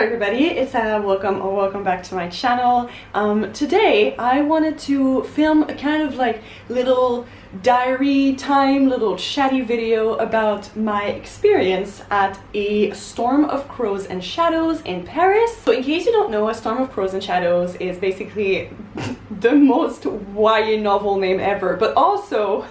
everybody, it's Sara. Welcome back to my channel. Today I wanted to film a kind of like little diary time, little chatty video about my experience at a Storm of Crows and Shadows in Paris. So in case you don't know, a Storm of Crows and Shadows is basically the most YA novel name ever, but also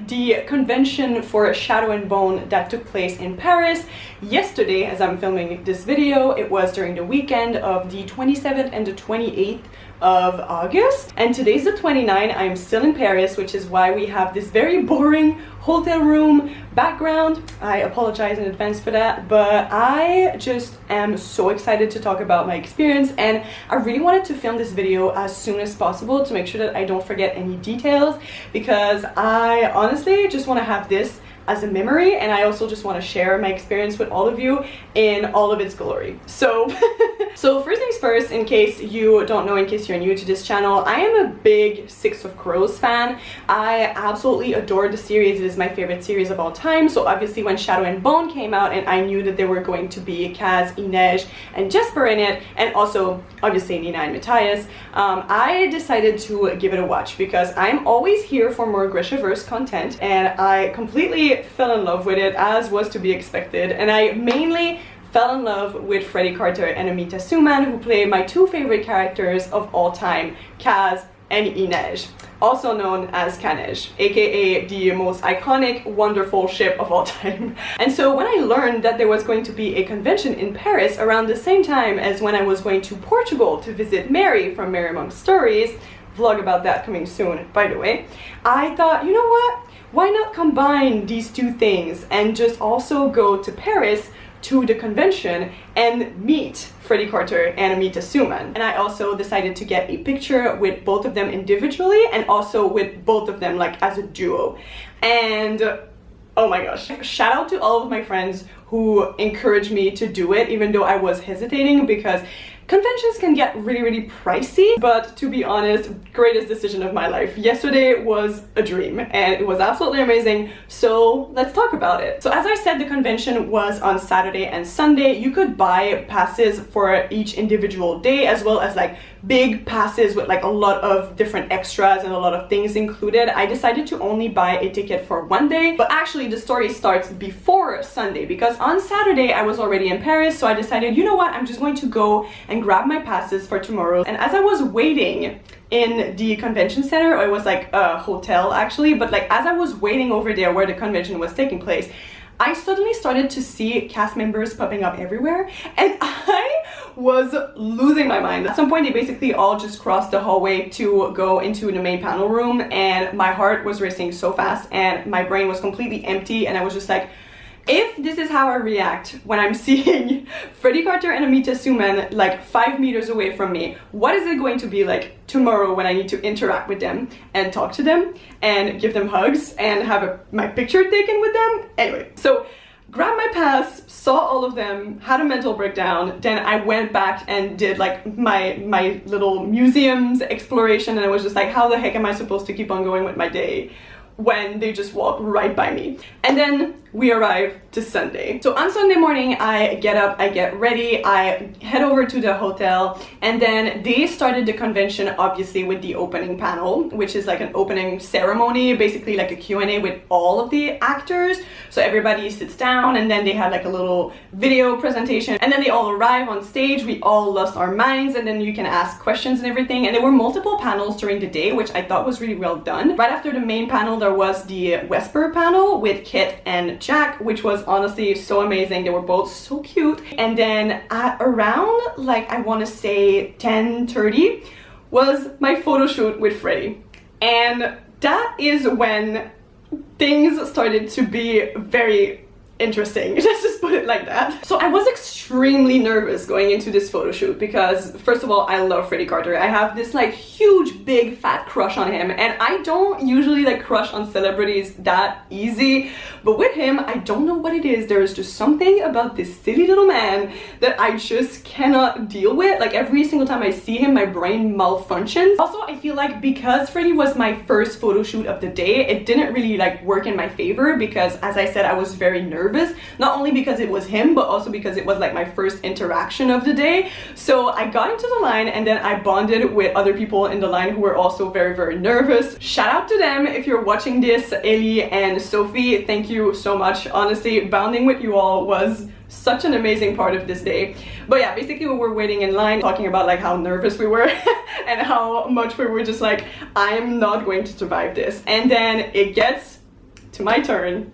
the convention for Shadow and Bone that took place in Paris yesterday as I'm filming this video. It was during the weekend of the 27th and the 28th of August, and today's the 29th. I'm still in Paris, which is why we have this very boring hotel room background. I apologize in advance for that, but I just am so excited to talk about my experience, and I really wanted to film this video as soon as possible to make sure that I don't forget any details, because I honestly just want to have this as a memory, and I also just want to share my experience with all of you in all of its glory. So so first things first, in case you don't know, in case you're new to this channel, I am a big Six of Crows fan. I absolutely adore the series. It is my favorite series of all time. So obviously when Shadow and Bone came out and I knew that there were going to be Kaz, Inej, and Jesper in it, and also obviously Nina and Matthias, I decided to give it a watch because I'm always here for more Grishaverse content, and I completely fell in love with it, as was to be expected. And I mainly fell in love with Freddie Carter and Amita Suman, who play my two favorite characters of all time, Kaz and Inej, also known as Kanej, aka the most iconic, wonderful ship of all time. And so when I learned that there was going to be a convention in Paris around the same time as when I was going to Portugal to visit Mary from Mary Among Stories, vlog about that coming soon, by the way, I thought, you know what? Why not combine these two things and just also go to Paris to the convention and meet Freddie Carter and Amita Suman. And I also decided to get a picture with both of them individually and also with both of them like as a duo. And oh my gosh, shout out to all of my friends who encouraged me to do it, even though I was hesitating, because conventions can get really pricey, but to be honest, greatest decision of my life. Yesterday was a dream and it was absolutely amazing, so let's talk about it. So as I said, the convention was on Saturday and Sunday. You could buy passes for each individual day, as well as like big passes with like a lot of different extras and a lot of things included. I decided to only buy a ticket for one day, but actually the story starts before Sunday, because on Saturday I was already in Paris, so I decided, you know what, I'm just going to go and grab my passes for tomorrow. And as I was waiting in the convention center, or it was like a hotel actually, but like as I was waiting over there where the convention was taking place, I suddenly started to see cast members popping up everywhere, and I was losing my mind. At some point they basically all just crossed the hallway to go into the main panel room, and my heart was racing so fast and my brain was completely empty, and I was just like, if this is how I react when I'm seeing Freddie Carter and Amita Suman like 5 meters away from me, what is it going to be like tomorrow when I need to interact with them and talk to them and give them hugs and have my picture taken with them? Anyway, so grabbed my pass, saw all of them, had a mental breakdown, then I went back and did like my little museums exploration, and I was just like, how the heck am I supposed to keep on going with my day when they just walk right by me? And then we arrive to Sunday. So on Sunday morning, I get up, I get ready, I head over to the hotel, and then they started the convention obviously with the opening panel, which is like an opening ceremony, basically like a Q&A with all of the actors. So everybody sits down, and then they had like a little video presentation, and then they all arrive on stage. We all lost our minds, and then you can ask questions and everything. And there were multiple panels during the day, which I thought was really well done. Right after the main panel, there was the Vesper panel with Kit and Jack, which was honestly so amazing. They were both so cute. And then at around like, I want to say 10:30 was my photo shoot with Freddie, and that is when things started to be very interesting. Let's just put it like that. So I was extremely nervous going into this photo shoot because, first of all, I love Freddie Carter. I have this like huge big fat crush on him, and I don't usually like crush on celebrities that easy, but with him I don't know what it is. There is just something about this silly little man that I just cannot deal with. Like every single time I see him, my brain malfunctions. Also, I feel like because Freddie was my first photo shoot of the day, it didn't really like work in my favor because, as I said, I was very nervous nervous, not only because it was him, but also because it was like my first interaction of the day. So I got into the line, and then I bonded with other people in the line who were also very, very nervous. Shout out to them if you're watching this, Ellie and Sophie. Thank you so much. Honestly, bonding with you all was such an amazing part of this day. But yeah, basically we were waiting in line talking about like how nervous we were and how much we were just like, I am not going to survive this. And then it gets to my turn,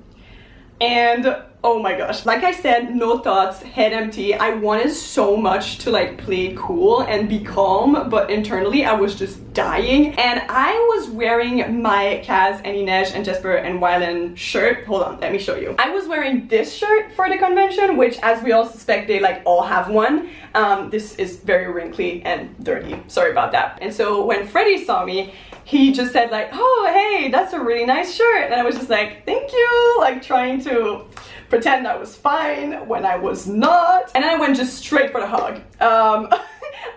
and oh my gosh, like I said, no thoughts, head empty. I wanted so much to like play cool and be calm, but internally I was just dying. And I was wearing my Kaz and Inej and Jesper and Wylan shirt. Hold on, let me show you. I was wearing this shirt for the convention, which, as we all suspect, they like all have one. This is very wrinkly and dirty, sorry about that. And so when Freddie saw me, he just said like, oh hey, that's a really nice shirt. And I was just like, thank you, like trying to pretend I was fine when I was not. And then I went just straight for the hug.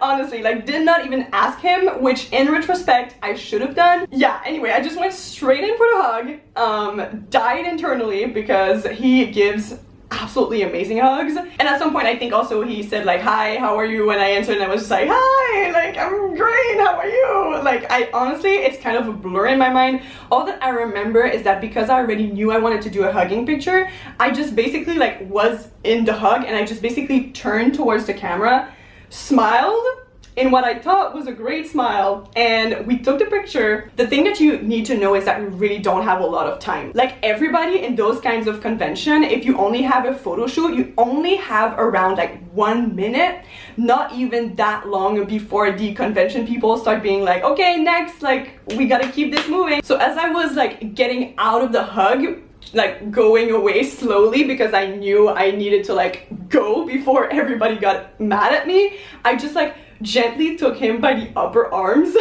Honestly, like did not even ask him, which in retrospect I should have done. Yeah, anyway, I just went straight in for the hug. Died internally because he gives absolutely amazing hugs. And at some point I think also he said like, hi, how are you? And I answered and I was just like, hi, like I'm great, how are you? Like I honestly, it's kind of a blur in my mind. All that I remember is that because I already knew I wanted to do a hugging picture, I just basically like was in the hug, and I just basically turned towards the camera, smiled in what I thought was a great smile, and we took the picture. The thing that you need to know is that we really don't have a lot of time. Like everybody in those kinds of convention, if you only have a photo shoot, you only have around like 1 minute, not even that long before the convention people start being like, okay, next, like we gotta keep this moving. So as I was like getting out of the hug, like going away slowly because I knew I needed to like go before everybody got mad at me, I just like gently took him by the upper arms.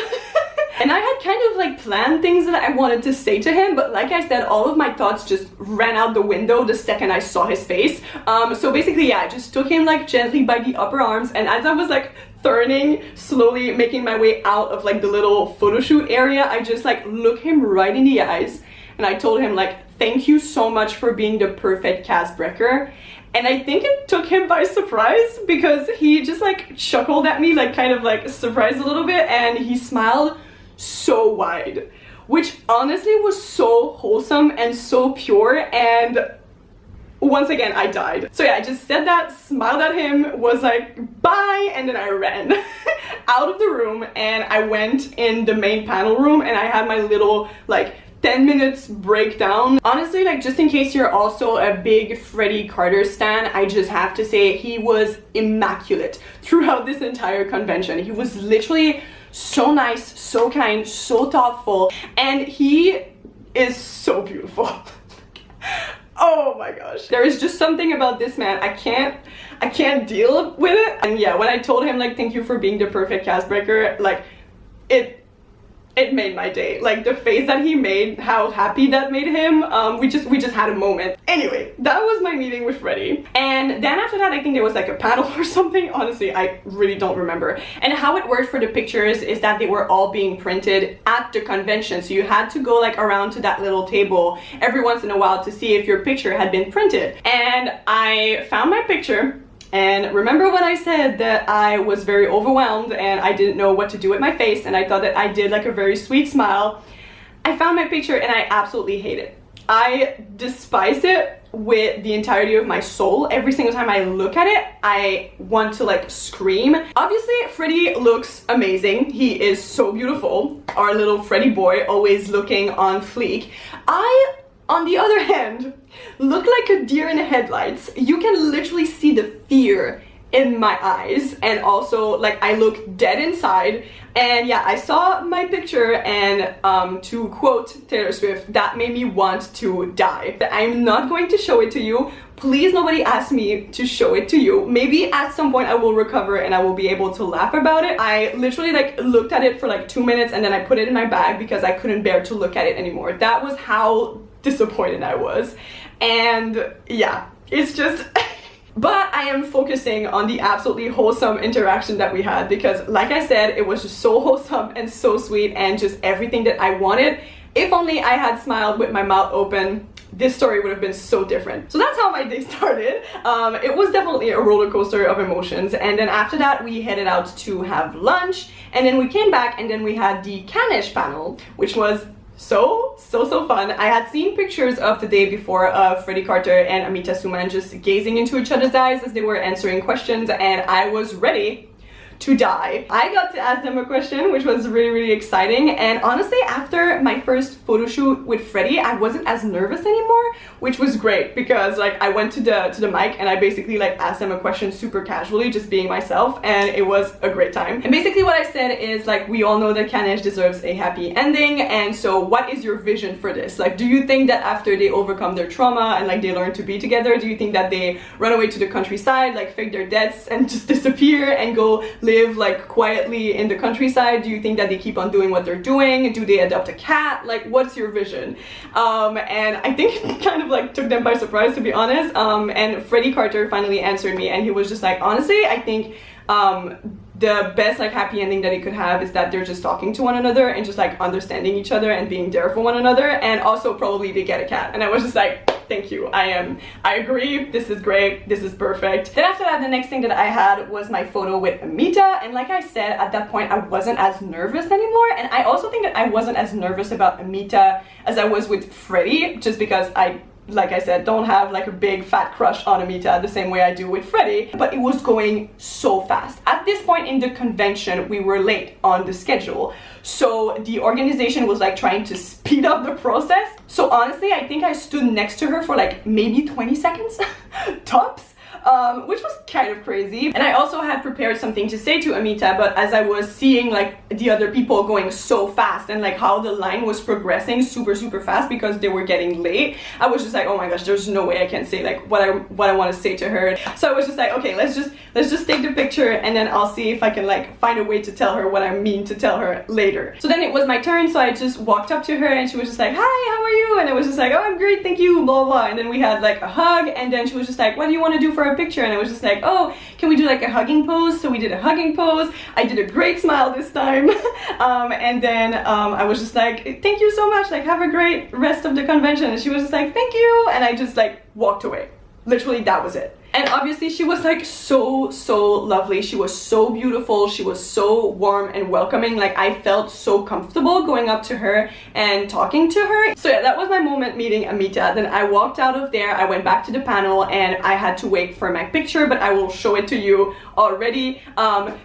And I had kind of like planned things that I wanted to say to him, but like I said, all of my thoughts just ran out the window the second I saw his face. So basically, yeah, I just took him like gently by the upper arms, and as I was like turning, slowly making my way out of like the little photo shoot area, I just like looked him right in the eyes, and I told him like, thank you so much for being the perfect Kaz breaker. And I think it took him by surprise because he just like chuckled at me, like kind of like surprised a little bit, and he smiled so wide, which honestly was so wholesome and so pure. And once again, I died. So yeah, I just said that, smiled at him, was like, bye, and then I ran out of the room, and I went in the main panel room, and I had my little like 10 minutes breakdown. Honestly, like just in case you're also a big Freddie Carter stan, I just have to say he was immaculate throughout this entire convention. He was literally so nice, so kind, so thoughtful, and he is so beautiful. Oh my gosh, there is just something about this man. I can't deal with it. And yeah, when I told him like, thank you for being the perfect Kaz breaker, like it made my day. Like the face that he made, how happy that made him. We just had a moment. Anyway, that was my meeting with Freddie. And then after that, I think there was like a panel or something. Honestly, I really don't remember. And how it worked for the pictures is that they were all being printed at the convention. So you had to go like around to that little table every once in a while to see if your picture had been printed. And I found my picture. And remember when I said that I was very overwhelmed and I didn't know what to do with my face, and I thought that I did like a very sweet smile? I found my picture and I absolutely hate it. I despise it with the entirety of my soul. Every single time I look at it, I want to like scream. Obviously, Freddie looks amazing. He is so beautiful. Our little Freddie boy, always looking on fleek. I, on the other hand, look like a deer in the headlights. You can literally see the fear in my eyes, and also like I look dead inside. And yeah, I saw my picture, and to quote Taylor Swift, that made me want to die. I'm not going to show it to you. Please, nobody ask me to show it to you. Maybe at some point I will recover and I will be able to laugh about it. I literally like looked at it for like 2 minutes, and then I put it in my bag because I couldn't bear to look at it anymore. That was how disappointed I was. And yeah, it's just but I am focusing on the absolutely wholesome interaction that we had, because like I said, it was just so wholesome and so sweet and just everything that I wanted. If only I had smiled with my mouth open, this story would have been so different. So that's how my day started. It was definitely a roller coaster of emotions, and then after that we headed out to have lunch, and then we came back and then we had the kanej panel, which was so fun. I had seen pictures of the day before of Freddie Carter and Amita Suman just gazing into each other's eyes as they were answering questions, and I was ready to die. I got to ask them a question, which was really exciting, and honestly after my first photo shoot with Freddie I wasn't as nervous anymore, which was great because like I went to the mic and I basically like asked them a question super casually, just being myself, and it was a great time. And basically what I said is like, we all know that kanej deserves a happy ending, and so what is your vision for this? Like, do you think that after they overcome their trauma and like they learn to be together, do you think that they run away to the countryside, like fake their debts and just disappear and go live like quietly in the countryside? Do you think that they keep on doing what they're doing? Do they adopt a cat? Like, what's your vision? And I think it kind of like took them by surprise, to be honest. And Freddie Carter finally answered me, and he was just like, honestly, I think the best like happy ending that it could have is that they're just talking to one another and just like understanding each other and being there for one another, and also probably they get a cat. And I was just like, thank you, I agree, this is great, this is perfect. Then after that, the next thing that I had was my photo with Amita, and like I said, at that point I wasn't as nervous anymore, and I also think that I wasn't as nervous about Amita as I was with Freddie, just because like I said, don't have like a big fat crush on Amita the same way I do with Freddie, but it was going so fast. At this point in the convention, we were late on the schedule, so the organization was like trying to speed up the process. So honestly, I think I stood next to her for like maybe 20 seconds, tops. Which was kind of crazy. And I also had prepared something to say to Amita, but as I was seeing like the other people going so fast and like how the line was progressing super fast because they were getting late, I was just like, oh my gosh, there's no way I can say like what I want to say to her. So I was just like, okay, let's just take the picture, and then I'll see if I can like find a way to tell her what I mean to tell her later. So then it was my turn, so I just walked up to her and she was just like, hi, how are you? And I was just like, oh, I'm great, thank you, blah blah. And then we had like a hug, and then she was just like, what do you want to do for a picture? And I was just like, oh, can we do like a hugging pose? So we did a hugging pose. I did a great smile this time. And then I was just like, thank you so much, like have a great rest of the convention. And she was just like, thank you, and I just like walked away. Literally, that was it. And obviously she was like so lovely. She was so beautiful. She was so warm and welcoming. Like, I felt so comfortable going up to her and talking to her. So yeah, that was my moment meeting Amita. Then I walked out of there, I went back to the panel, and I had to wait for my picture, but I will show it to you already.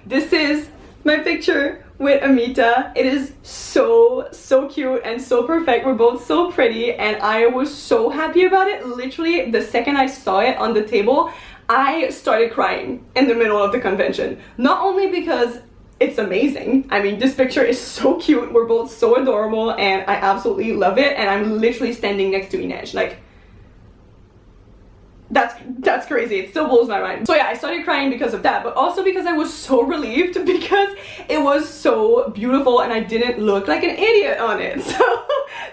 This is my picture with Amita. It is so cute and so perfect. We're both so pretty, and I was so happy about it. Literally, the second I saw it on the table, I started crying in the middle of the convention. Not only because it's amazing, I mean, this picture is so cute, we're both so adorable, and I absolutely love it, and I'm literally standing next to Inej. Like, that's crazy. It still blows my mind. So yeah, I started crying because of that, but also because I was so relieved because it was so beautiful and I didn't look like an idiot on it. So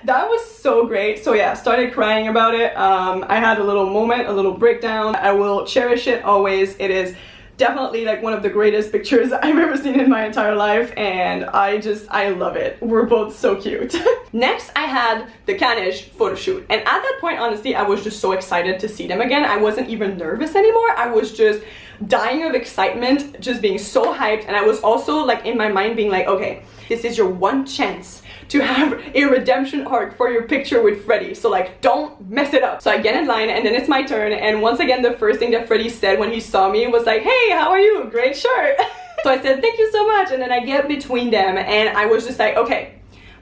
that was so great. So yeah, started crying about it. I had a little moment, a little breakdown. I will cherish it always. It is definitely like one of the greatest pictures I've ever seen in my entire life, and I love it. We're both so cute. Next, I had the kanej photo shoot, and at that point, honestly, I was just so excited to see them again. I wasn't even nervous anymore. I was just dying of excitement, just being so hyped, and I was also like in my mind being like, okay, this is your one chance to have a redemption arc for your picture with Freddie, so like don't mess it up. So I get in line, and then it's my turn, and once again the first thing that Freddie said when he saw me was like, hey, how are you? Great shirt. So I said, thank you so much, and then I get between them, and I was just like, okay,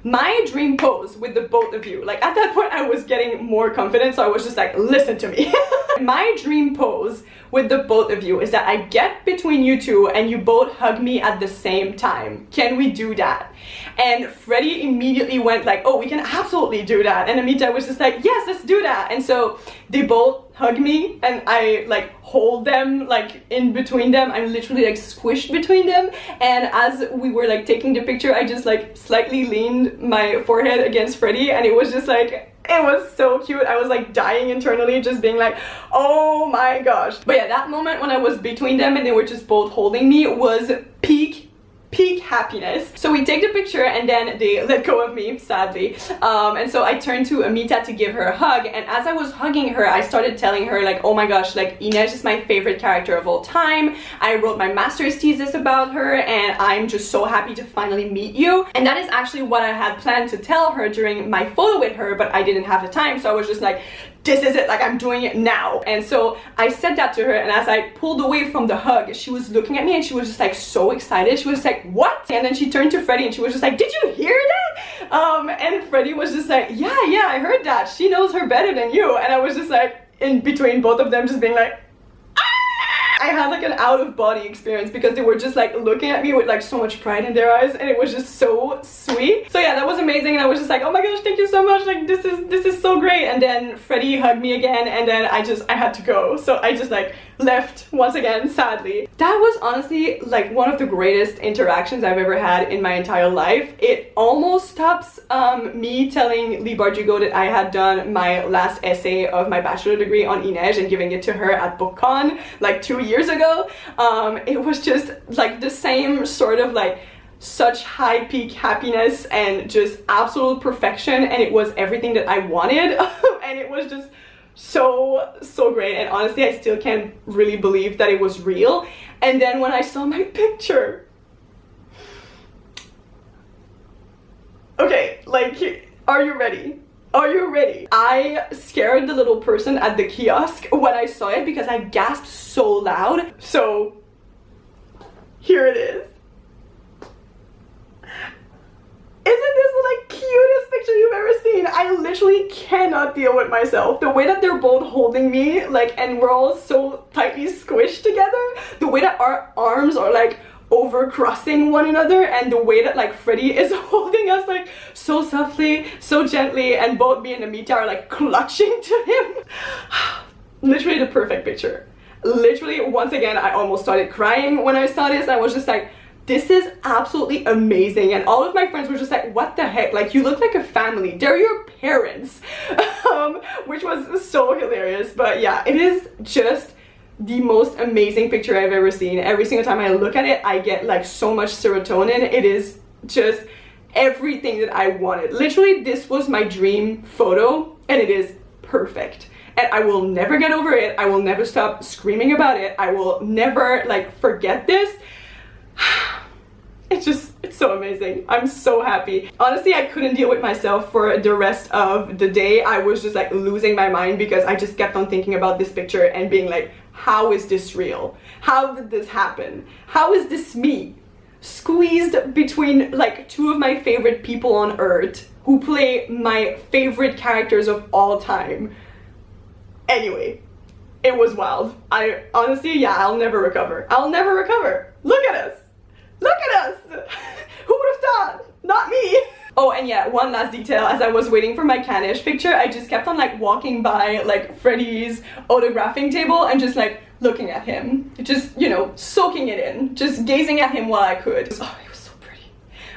my dream pose with the both of you, like at that point I was getting more confident, so I was just like, listen to me. My dream pose with the both of you is that I get between you two and you both hug me at the same time. Can we do that? And Freddie immediately went like, oh, we can absolutely do that. And Amita was just like, yes, let's do that. And so they both hug me, and I like hold them like in between them. I'm literally like squished between them, and as we were like taking the picture, I just like slightly leaned my forehead against Freddie, and it was just like, it was so cute. I was like dying internally, just being like, oh my gosh. But yeah, that moment when I was between them and they were just both holding me was peak peak happiness. So we take the picture and then they let go of me, sadly. And so I turned to Amita to give her a hug, and as I was hugging her, I started telling her like, oh my gosh, like Inej is my favorite character of all time. I wrote my master's thesis about her and I'm just so happy to finally meet you. And that is actually what I had planned to tell her during my photo with her, but I didn't have the time, so I was just like, this is it, like I'm doing it now. And so I said that to her, and as I pulled away from the hug, she was looking at me and she was just like so excited. She was like, what? And then she turned to Freddie and she was just like, did you hear that? And Freddie was just like, yeah, I heard that. She knows her better than you. And I was just like in between both of them, just being like, I had like an out-of-body experience because they were just like looking at me with like so much pride in their eyes, and it was just so sweet. So yeah, that was amazing, and I was just like, oh my gosh, thank you so much, like this is so great. And then Freddie hugged me again, and then I had to go, so I just like left once again, sadly. That was honestly like one of the greatest interactions I've ever had in my entire life. It almost stops me telling Lee Bardugo that I had done my last essay of my bachelor degree on Inej and giving it to her at BookCon like 2 years ago. It was just like the same sort of like such high peak happiness and just absolute perfection, and it was everything that I wanted. And it was just so great, and honestly I still can't really believe that it was real. And then when I saw my picture, okay, like, are you ready? Are you ready? I scared the little person at the kiosk when I saw it because I gasped so loud. So here it is. Isn't this the like cutest picture you've ever seen? I literally cannot deal with myself. The way that they're both holding me, like, and we're all so tightly squished together. The way that our arms are like over crossing one another, and the way that like Freddie is holding us like so softly, so gently, and both me and Amita are like clutching to him. Literally the perfect picture. Literally, once again, I almost started crying when I saw this. I was just like, this is absolutely amazing. And all of my friends were just like, what the heck, like you look like a family, they're your parents. Which was so hilarious. But yeah, it is just the most amazing picture I've ever seen. Every single time I look at it, I get like so much serotonin. It is just everything that I wanted. Literally, this was my dream photo, and it is perfect. And I will never get over it. I will never stop screaming about it. I will never like forget this. It's so amazing. I'm so happy. Honestly, I couldn't deal with myself for the rest of the day. I was just like losing my mind because I just kept on thinking about this picture and being like, how is this real? How did this happen? How is this me? Squeezed between like two of my favorite people on earth who play my favorite characters of all time. Anyway, it was wild. I honestly, yeah, I'll never recover. I'll never recover. Look at us. Look at us! Who would have thought? Not me! Oh, and yeah, one last detail. As I was waiting for my kanej picture, I just kept on like walking by like Freddie's autographing table and just like looking at him. Just, you know, soaking it in. Just gazing at him while I could. Oh, he was so pretty.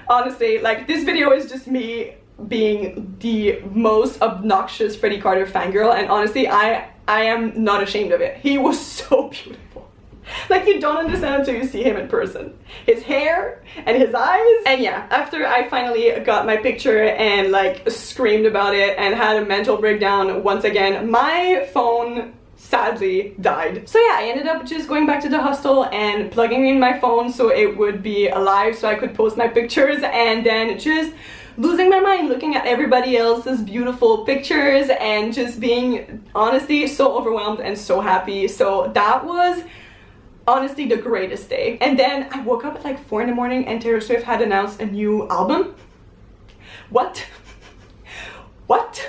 Honestly, like this video is just me being the most obnoxious Freddie Carter fangirl, and honestly, I am not ashamed of it. He was so beautiful. Like, you don't understand until you see him in person. His hair and his eyes. And yeah, after I finally got my picture and like screamed about it and had a mental breakdown once again, my phone sadly died. So yeah, I ended up just going back to the hostel and plugging in my phone so it would be alive so I could post my pictures, and then just losing my mind looking at everybody else's beautiful pictures and just being honestly so overwhelmed and so happy. So that was honestly the greatest day. And then I woke up at like 4 in the morning and Taylor Swift had announced a new album. What? What?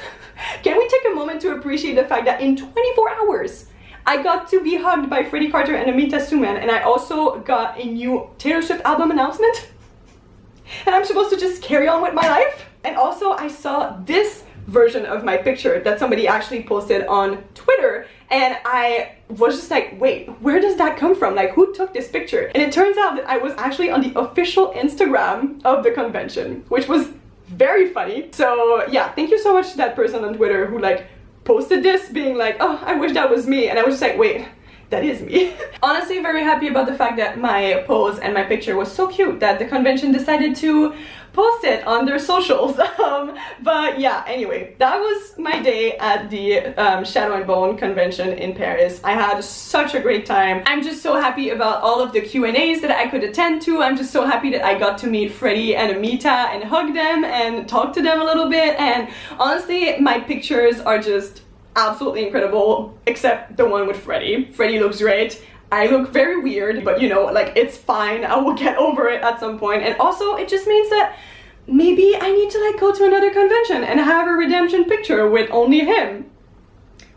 Can we take a moment to appreciate the fact that in 24 hours I got to be hugged by Freddie Carter and Amita Suman, and I also got a new Taylor Swift album announcement, and I'm supposed to just carry on with my life? And also I saw this version of my picture that somebody actually posted on Twitter, and I was just like, wait, where does that come from? Like, who took this picture? And it turns out that I was actually on the official Instagram of the convention, which was very funny. So yeah, thank you so much to that person on Twitter who like posted this being like, oh, I wish that was me. And I was just like, wait, that is me. Honestly, very happy about the fact that my pose and my picture was so cute that the convention decided to post it on their socials. But yeah, anyway, that was my day at the Shadow and Bone convention in Paris. I had such a great time. I'm just so happy about all of the Q&As that I could attend to. I'm just so happy that I got to meet Freddie and Amita and hug them and talk to them a little bit. And honestly, my pictures are just absolutely incredible, except the one with Freddie. Freddie looks great. I look very weird, but you know, like, it's fine. I will get over it at some point. And also, it just means that maybe I need to like go to another convention and have a redemption picture with only him.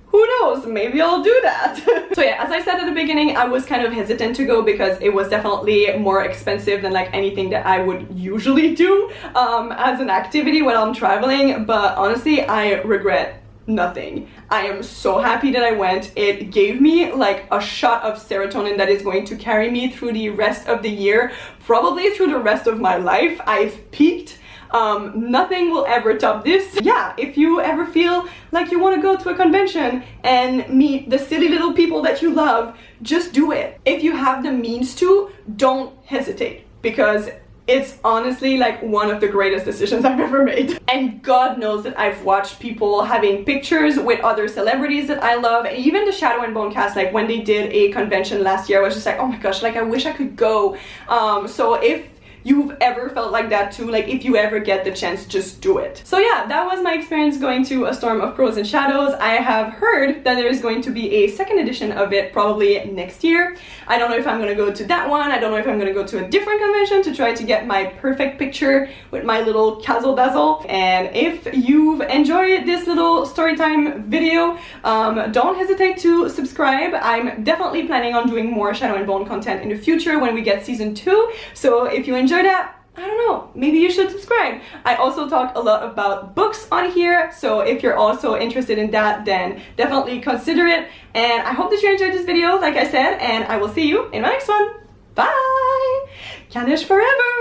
Who knows, maybe I'll do that. So yeah, as I said at the beginning, I was kind of hesitant to go because it was definitely more expensive than like anything that I would usually do as an activity while I'm traveling. But honestly, I regret nothing. I am so happy that I went. It gave me like a shot of serotonin that is going to carry me through the rest of the year, probably through the rest of my life. I've peaked. Nothing will ever top this. Yeah, if you ever feel like you want to go to a convention and meet the silly little people that you love, just do it. If you have the means to, don't hesitate, because it's honestly like one of the greatest decisions I've ever made. And God knows that I've watched people having pictures with other celebrities that I love. And even the Shadow and Bone cast, like when they did a convention last year, I was just like, oh my gosh, like I wish I could go. So if you've ever felt like that too, like if you ever get the chance, just do it. So yeah, that was my experience going to A Storm of Crows and Shadows. I have heard that there is going to be a second edition of it probably next year. I don't know if I'm gonna go to that one. I don't know if I'm gonna go to a different convention to try to get my perfect picture with my little kazzle dazzle. And if you've enjoyed this little story time video, don't hesitate to subscribe. I'm definitely planning on doing more Shadow and Bone content in the future when we get season 2. So if you enjoy that, I don't know, maybe you should subscribe. I also talk a lot about books on here, so if you're also interested in that, then definitely consider it. And I hope that you enjoyed this video, like I said, and I will see you in my next one. Bye! Kanej forever!